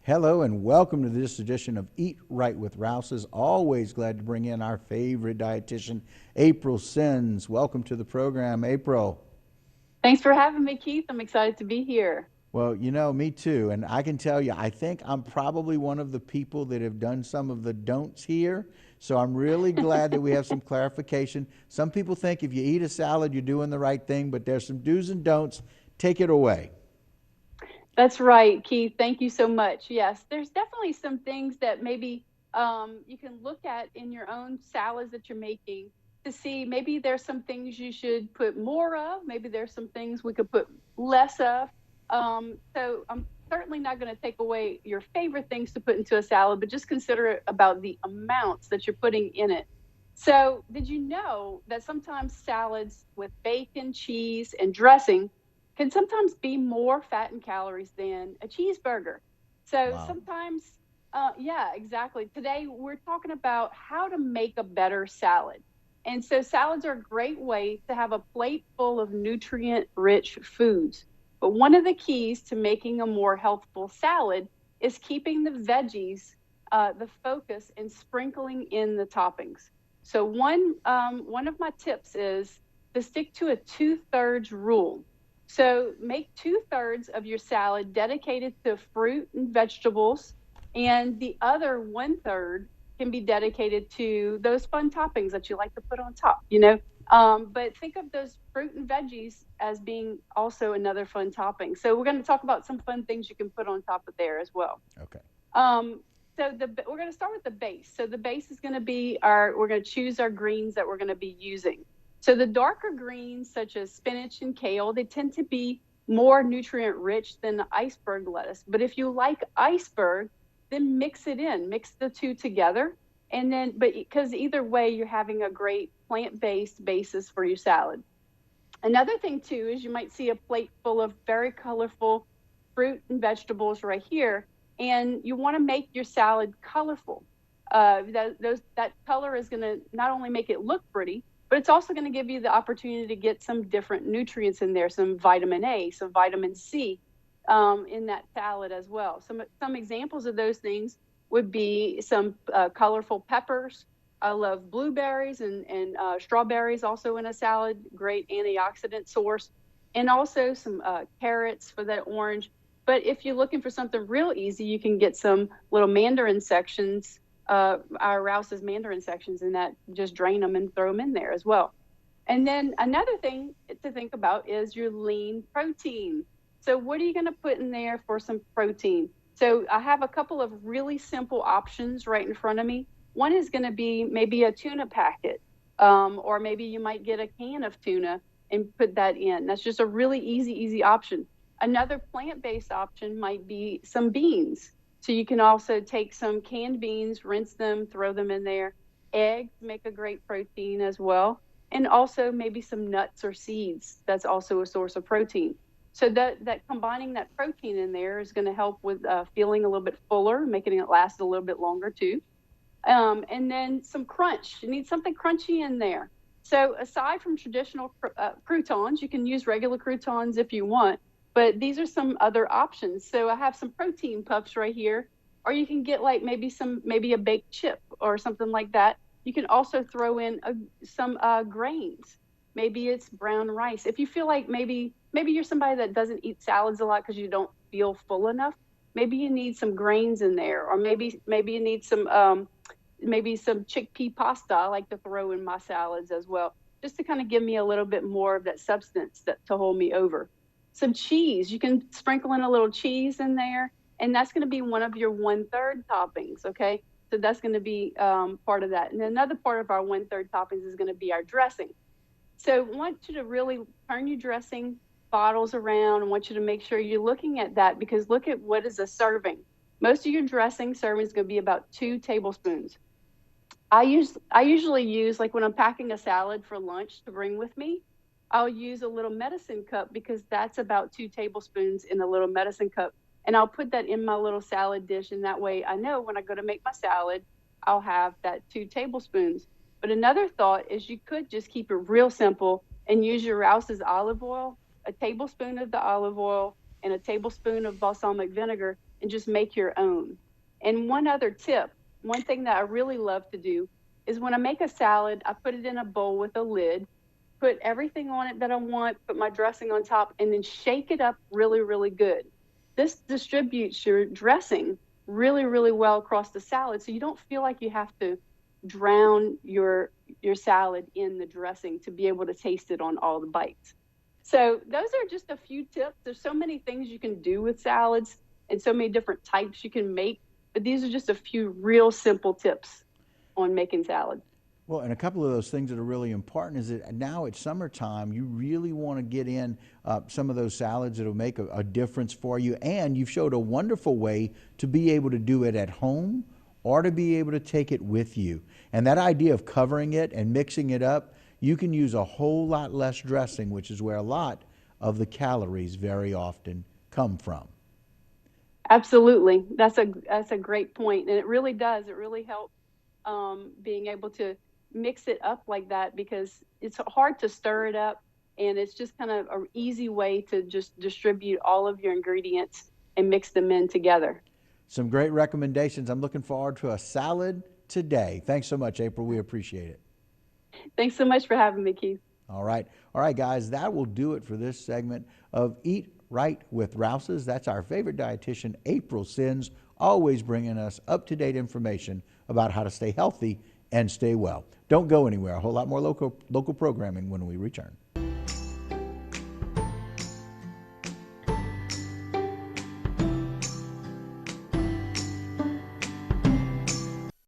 Hello and welcome to this edition of Eat Right with Rouses. Always glad to bring in our favorite dietitian, April Sins. Welcome to the program, April. Thanks for having me, Keith. I'm excited to be here. Well, me too. And I can tell you, I think I'm probably one of the people that have done some of the don'ts here. So I'm really glad that we have some clarification. Some people think if you eat a salad, you're doing the right thing, but there's some do's and don'ts. Take it away. That's right, Keith. Thank you so much. Yes, there's definitely some things that maybe you can look at in your own salads that you're making to see maybe there's some things you should put more of. Maybe there's some things we could put less of. So I'm certainly not going to take away your favorite things to put into a salad, but just consider it about the amounts that you're putting in it. So, did you know that sometimes salads with bacon, cheese, and dressing can sometimes be more fat and calories than a cheeseburger? So, Wow. sometimes, yeah, exactly. Today, we're talking about how to make a better salad. And so, salads are a great way to have a plate full of nutrient rich foods. But one of the keys to making a more healthful salad is keeping the veggies the focus and sprinkling in the toppings. So one of my tips is to stick to a 2/3 rule. So make 2/3 of your salad dedicated to fruit and vegetables, and the other 1/3 can be dedicated to those fun toppings that you like to put on top. But think of those fruit and veggies as being also another fun topping. So we're going to talk about some fun things you can put on top of there as well. Okay. Um, we're going to start with the base. So the base is going to be we're going to choose our greens that we're going to be using. So the darker greens, such as spinach and kale, they tend to be more nutrient rich than the iceberg lettuce. But if you like iceberg, then mix the two together. And then, but because either way, you're having a great plant-based basis for your salad. Another thing too is you might see a plate full of very colorful fruit and vegetables right here, and you want to make your salad colorful. That color is going to not only make it look pretty, but it's also going to give you the opportunity to get some different nutrients in there, some vitamin A, some vitamin C in that salad as well. Some examples of those things would be some colorful peppers. I love blueberries and strawberries also in a salad, great antioxidant source, and also some carrots for that orange. But if you're looking for something real easy, you can get some little mandarin sections, our Rouse's mandarin sections, and that just drain them and throw them in there as well. And then another thing to think about is your lean protein. So what are you going to put in there for some protein? So I have a couple of really simple options right in front of me. One is going to be maybe a tuna packet, or maybe you might get a can of tuna and put that in. That's just a really easy option. Another plant-based option might be some beans. So you can also take some canned beans, rinse them, throw them in there. Eggs make a great protein as well. And also maybe some nuts or seeds. That's also a source of protein. So that combining that protein in there is going to help with feeling a little bit fuller, making it last a little bit longer too. And then some crunch. You need something crunchy in there. So aside from traditional croutons, you can use regular croutons if you want, but these are some other options. So I have some protein puffs right here, or you can get like maybe a baked chip or something like that. You can also throw in some grains. Maybe it's brown rice. If you feel like maybe you're somebody that doesn't eat salads a lot because you don't feel full enough, maybe you need some grains in there, or maybe you need some maybe some chickpea pasta I like to throw in my salads as well, just to kind of give me a little bit more of that substance to hold me over. Some cheese, you can sprinkle in a little cheese in there, and that's going to be one of your 1/3 toppings. Okay, so that's going to be part of that. And another part of our 1/3 toppings is going to be our dressing. So I want you to really turn your dressing bottles around. I want you to make sure you're looking at that, because look at what is a serving. Most of your dressing serving is going to be about 2 tablespoons. I usually use, like when I'm packing a salad for lunch to bring with me, I'll use a little medicine cup, because that's about 2 tablespoons in a little medicine cup. And I'll put that in my little salad dish. And that way I know when I go to make my salad, I'll have that 2 tablespoons. But another thought is you could just keep it real simple and use your Rouse's olive oil, a tablespoon of the olive oil, and a tablespoon of balsamic vinegar, and just make your own. And one other tip, one thing that I really love to do is when I make a salad, I put it in a bowl with a lid, put everything on it that I want, put my dressing on top, and then shake it up really, really good. This distributes your dressing really, really well across the salad, so you don't feel like you have to drown your salad in the dressing to be able to taste it on all the bites. So those are just a few tips. There's so many things you can do with salads and so many different types you can make, but these are just a few real simple tips on making salad. Well, and a couple of those things that are really important is that now it's summertime, you really want to get in some of those salads that will make a difference for you. And you've showed a wonderful way to be able to do it at home or to be able to take it with you. And that idea of covering it and mixing it up, you can use a whole lot less dressing, which is where a lot of the calories very often come from. Absolutely. That's a great point. And it really does. It really helps being able to mix it up like that because it's hard to stir it up. And it's just kind of an easy way to just distribute all of your ingredients and mix them in together. Some great recommendations. I'm looking forward to a salad today. Thanks so much, April. We appreciate it. Thanks so much for having me, Keith. All right. All right, guys, that will do it for this segment of Eat Right with Rouses. That's our favorite dietitian, April Sins, always bringing us up-to-date information about how to stay healthy and stay well. Don't go anywhere. A whole lot more local programming when we return.